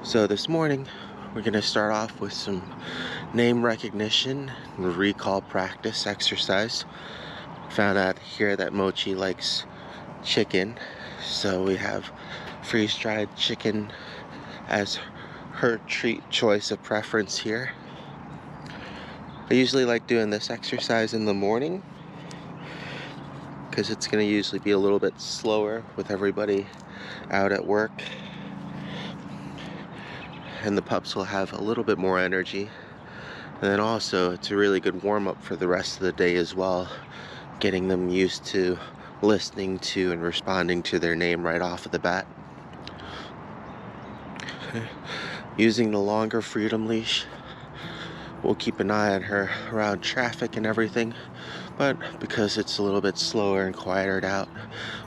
So this morning, we're going to start off with some name recognition and recall practice exercise. Found out here that Mochie likes chicken, so we have freeze-dried chicken as her treat choice of preference here. I usually like doing this exercise in the morning because it's going to usually be a little bit slower with everybody out at work, and the pups will have a little bit more energy. And then also it's a really good warm-up for the rest of the day as well, getting them used to listening to and responding to their name right off of the bat. Using the longer freedom leash, we'll keep an eye on her around traffic and everything, but because it's a little bit slower and quieted out,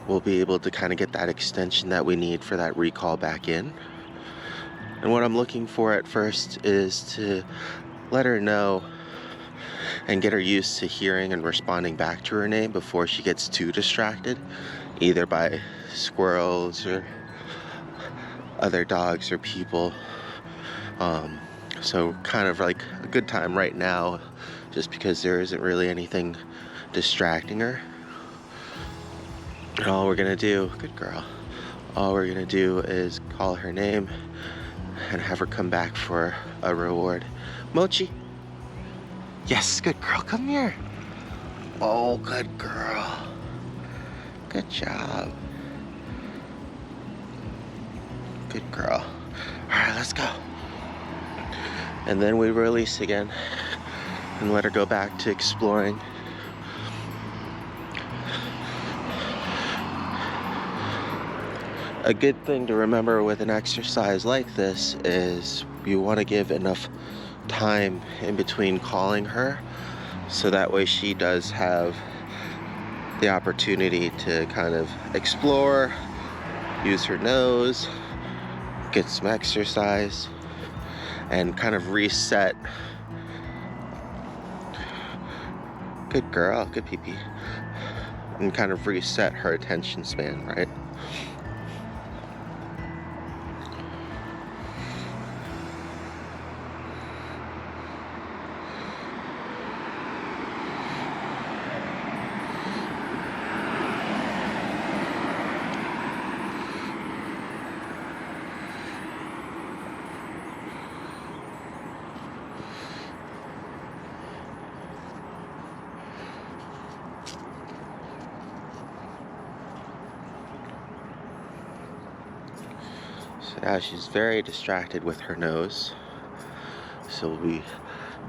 we'll be able to kind of get that extension that we need for that recall back in. And what I'm looking for at first is to let her know and get her used to hearing and responding back to her name before she gets too distracted, either by squirrels or other dogs or people. So kind of like a good time right now, just because there isn't really anything distracting her. And all we're gonna do, good girl, all we're gonna do is call her name and have her come back for a reward. Mochie. Yes, good girl, come here. Oh, good girl. Good job. Good girl. All right, let's go. And then we release again and let her go back to exploring. A good thing to remember with an exercise like this is you want to give enough time in between calling her, so that way she does have the opportunity to kind of explore, use her nose, get some exercise, and kind of reset. Good girl, good pee-pee. And kind of reset her attention span, right? So now she's very distracted with her nose. So we'll be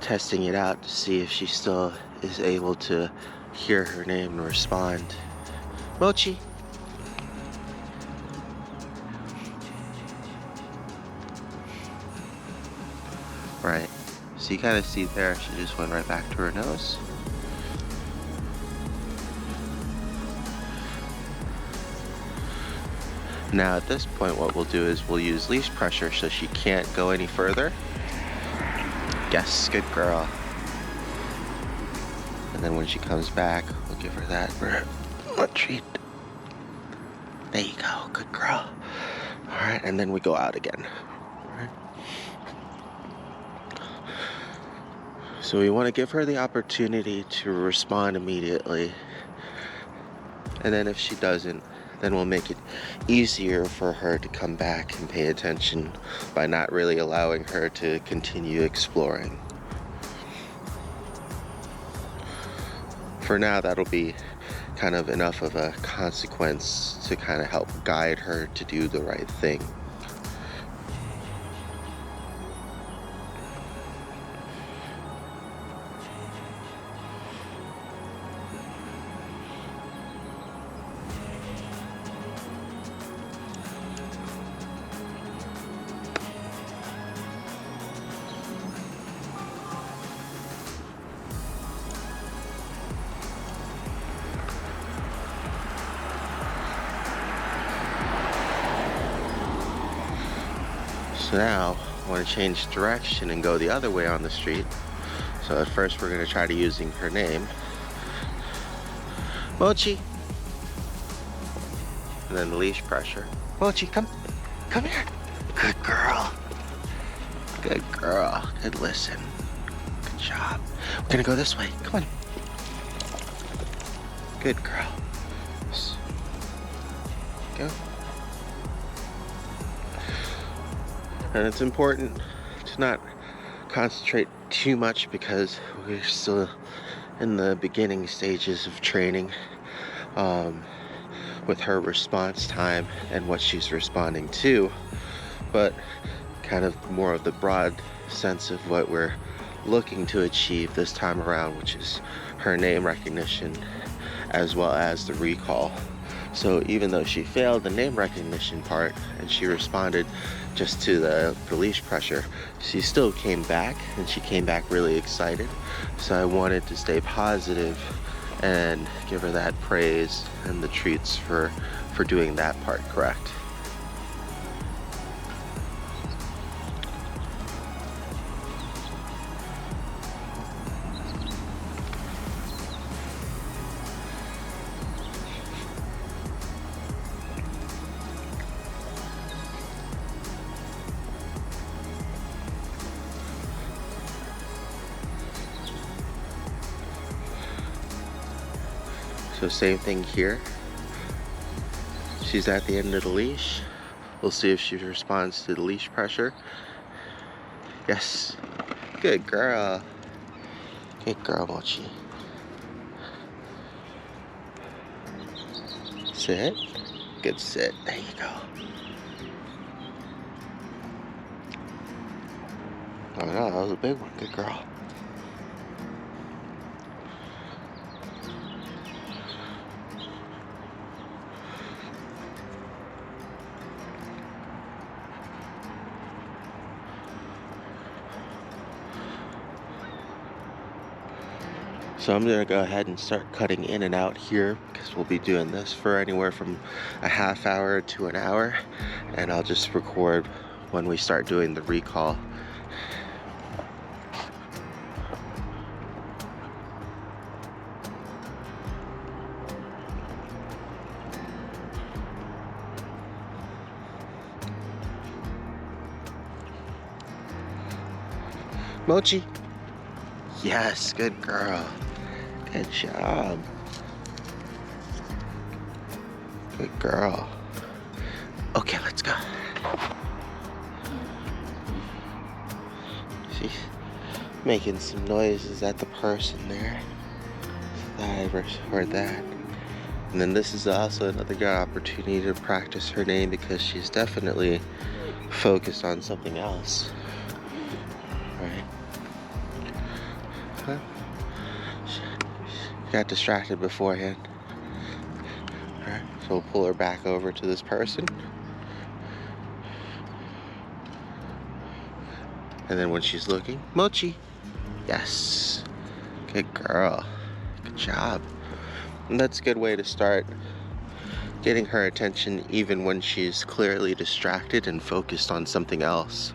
testing it out to see if she still is able to hear her name and respond. Mochie. Right. So you kind of see there, she just went right back to her nose. Now at this point, what we'll do is we'll use leash pressure so she can't go any further. Yes, good girl. And then when she comes back, we'll give her that treat. There you go, good girl. All right, and then we go out again. All right. So we want to give her the opportunity to respond immediately. And then if she doesn't, then we'll make it easier for her to come back and pay attention by not really allowing her to continue exploring. For now, that'll be kind of enough of a consequence to kind of help guide her to do the right thing. So now I want to change direction and go the other way on the street. So at first we're going to try to using her name. Mochie. And then leash pressure. Mochie, come here. Good girl. Good girl. Good listen. Good job. We're gonna go this way. Come on. Good girl. Go. And it's important to not concentrate too much because we're still in the beginning stages of training with her response time and what she's responding to, but kind of more of the broad sense of what we're looking to achieve this time around, which is her name recognition as well as the recall. So even though she failed the name recognition part and she responded just to the leash pressure, she still came back, and she came back really excited. So I wanted to stay positive and give her that praise and the treats for doing that part correct. So same thing here. She's at the end of the leash. We'll see if she responds to the leash pressure. Yes. Good girl. Good girl, Mochie. Sit. Good sit. There you go. Oh no, that was a big one. Good girl. So I'm gonna go ahead and start cutting in and out here because we'll be doing this for anywhere from a half hour to an hour, and I'll just record when we start doing the recall. Mochie. Yes, good girl. Good job. Good girl. Okay, let's go. She's making some noises at the person there. I heard that. And then this is also another good opportunity to practice her name because she's definitely focused on something else. Right? Huh? Got distracted beforehand. Alright, so we'll pull her back over to this person. And then when she's looking, Mochie. Yes. Good girl. Good job. And that's a good way to start getting her attention even when she's clearly distracted and focused on something else.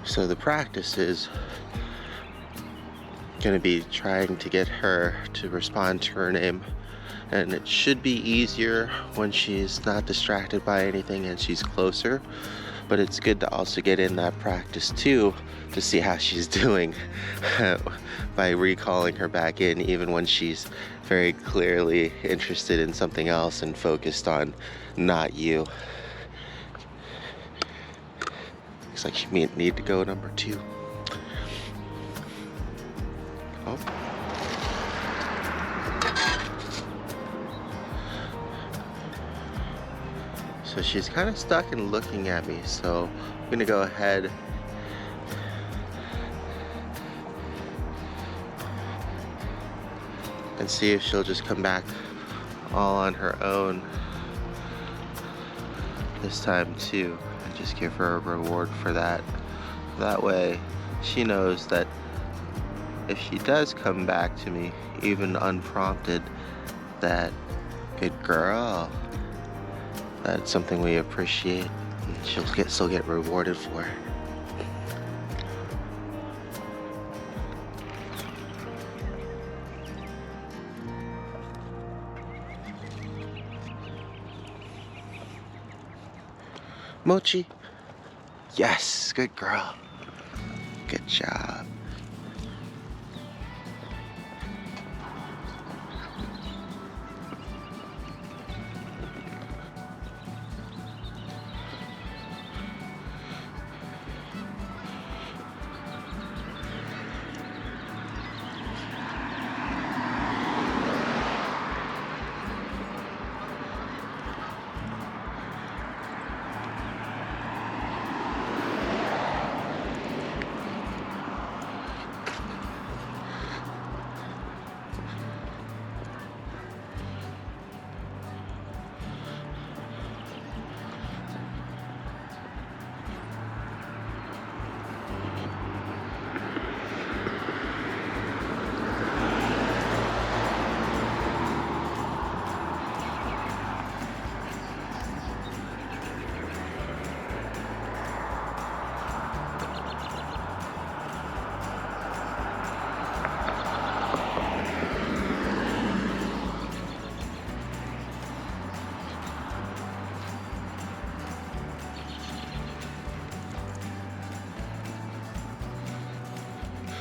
So the practice is going to be trying to get her to respond to her name, and it should be easier when she's not distracted by anything and she's closer, but it's good to also get in that practice too to see how she's doing by recalling her back in even when she's very clearly interested in something else and focused on not you. Looks like she may need to go number 2. Oh. So she's kind of stuck and looking at me, so I'm gonna go ahead and see if she'll just come back all on her own this time too, and just give her a reward for that. That way she knows that if she does come back to me, even unprompted, that good girl, that's something we appreciate and she'll still get rewarded for. Mochie. Yes, good girl. Good job.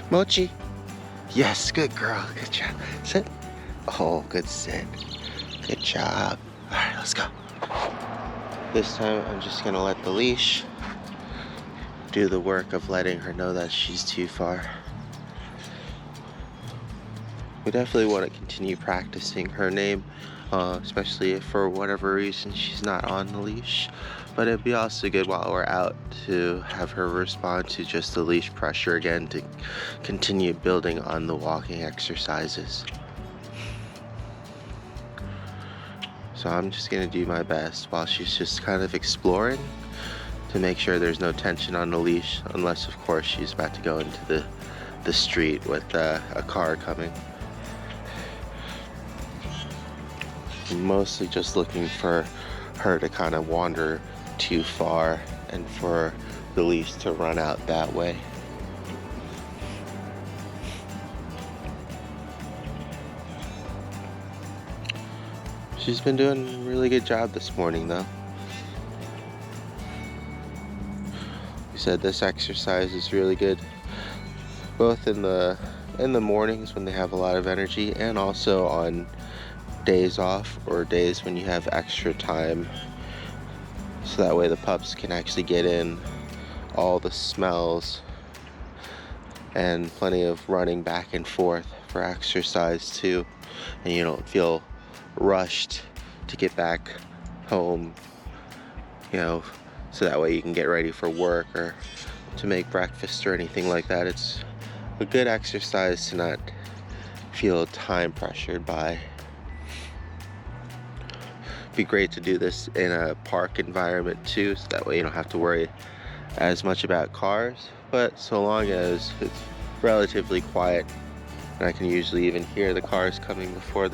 Mochie. Yes, good girl. Good job. Sit. Oh, good sit. Good job. All right, let's go. This time I'm just gonna let the leash do the work of letting her know that she's too far. We definitely want to continue practicing her name, especially if for whatever reason she's not on the leash. But it'd be also good while we're out to have her respond to just the leash pressure again to continue building on the walking exercises. So I'm just gonna do my best while she's just kind of exploring to make sure there's no tension on the leash, unless of course she's about to go into the street with a car coming. I'm mostly just looking for her to kind of wander too far and for the leash to run out that way. She's been doing a really good job this morning though. We said this exercise is really good both in the mornings when they have a lot of energy and also on days off or days when you have extra time, so that way the pups can actually get in all the smells and plenty of running back and forth for exercise too, and you don't feel rushed to get back home, so that way you can get ready for work or to make breakfast or anything like that. It's a good exercise to not feel time pressured by. Be great to do this in a park environment too, so that way you don't have to worry as much about cars, but so long as it's relatively quiet and I can usually even hear the cars coming before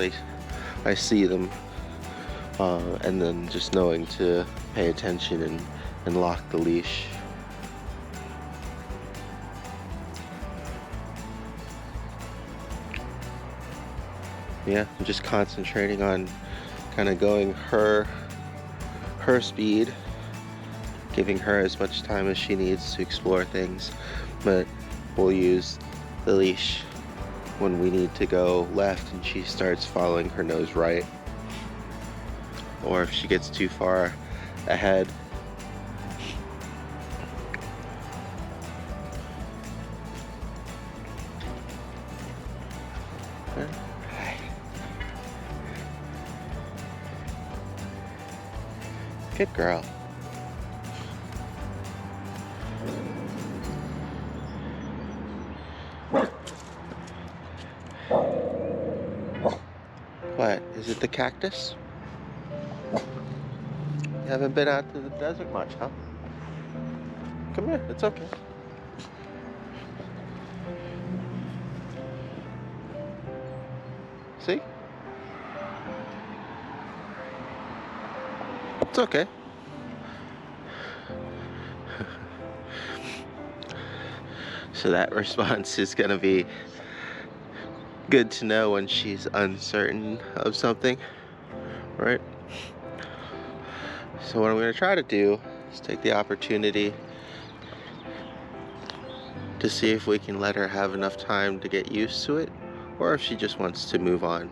I see them, and then just knowing to pay attention and lock the leash. Yeah, I'm just concentrating on kind of going her speed, giving her as much time as she needs to explore things, but we'll use the leash when we need to go left and she starts following her nose right, or if she gets too far ahead. Good girl. What? Is it the cactus? You haven't been out to the desert much, huh? Come here, it's okay. See? It's okay. So that response is gonna be good to know when she's uncertain of something, right? So what I'm gonna try to do is take the opportunity to see if we can let her have enough time to get used to it, or if she just wants to move on.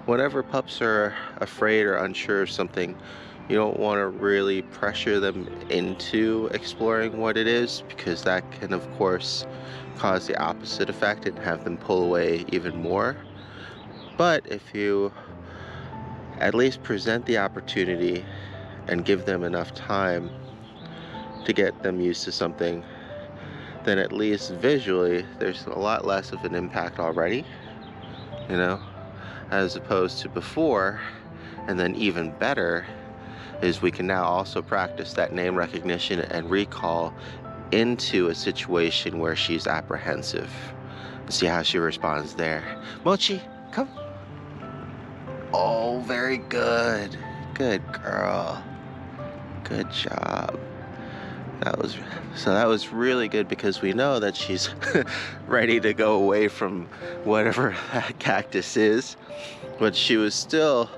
Whenever pups are afraid or unsure of something, you don't want to really pressure them into exploring what it is, because that can of course cause the opposite effect and have them pull away even more. But if you at least present the opportunity and give them enough time to get them used to something, then at least visually there's a lot less of an impact already, you know, as opposed to before. And then even better is we can now also practice that name recognition and recall into a situation where she's apprehensive. See how she responds there. Mochie, come. Oh, very good. Good girl. Good job. That was really good, because we know that she's ready to go away from whatever that cactus is, but she was still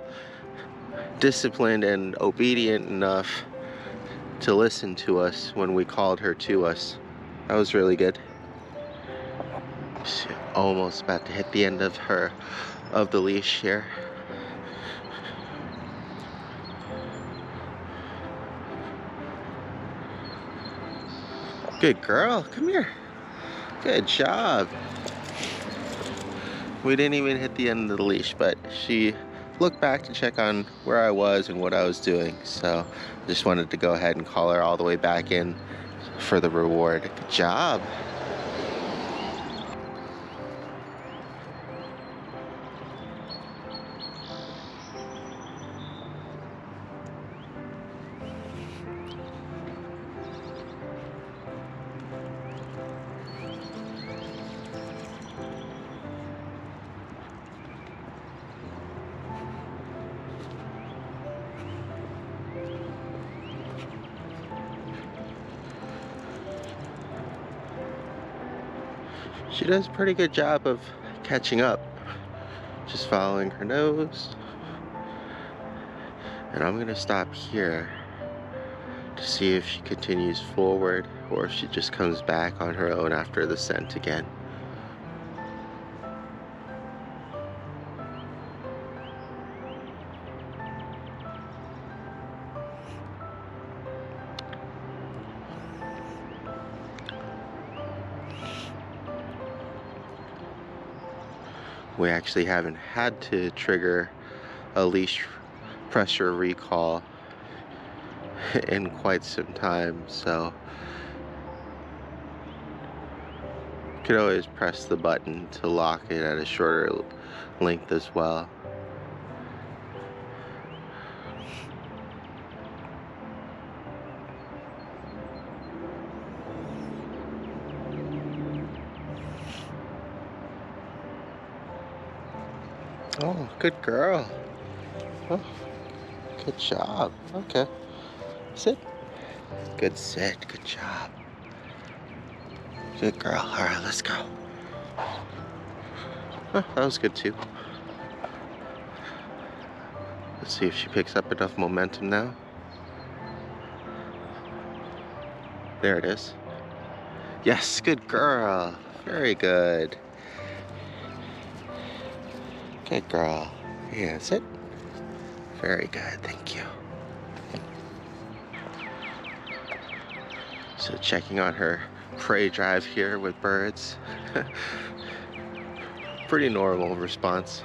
disciplined and obedient enough to listen to us when we called her to us. That was really good. She's almost about to hit the end of the leash here. Good girl, come here. Good job. We didn't even hit the end of the leash, but she looked back to check on where I was and what I was doing. So just wanted to go ahead and call her all the way back in for the reward. Good job. She does a pretty good job of catching up, just following her nose. And I'm gonna stop here to see if she continues forward or if she just comes back on her own after the scent again. We actually haven't had to trigger a leash pressure recall in quite some time, so you could always press the button to lock it at a shorter length as well. Oh, good girl. Oh, good job. Okay. Sit. Good sit. Good job. Good girl. All right, let's go. Oh, that was good too. Let's see if she picks up enough momentum now. There it is. Yes, good girl. Very good. Good girl. Yeah, sit. Very good, thank you. So checking on her prey drive here with birds. Pretty normal response.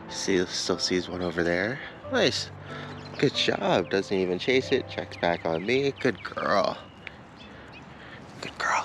Still sees one over there. Nice. Good job. Doesn't even chase it. Checks back on me. Good girl. Good girl.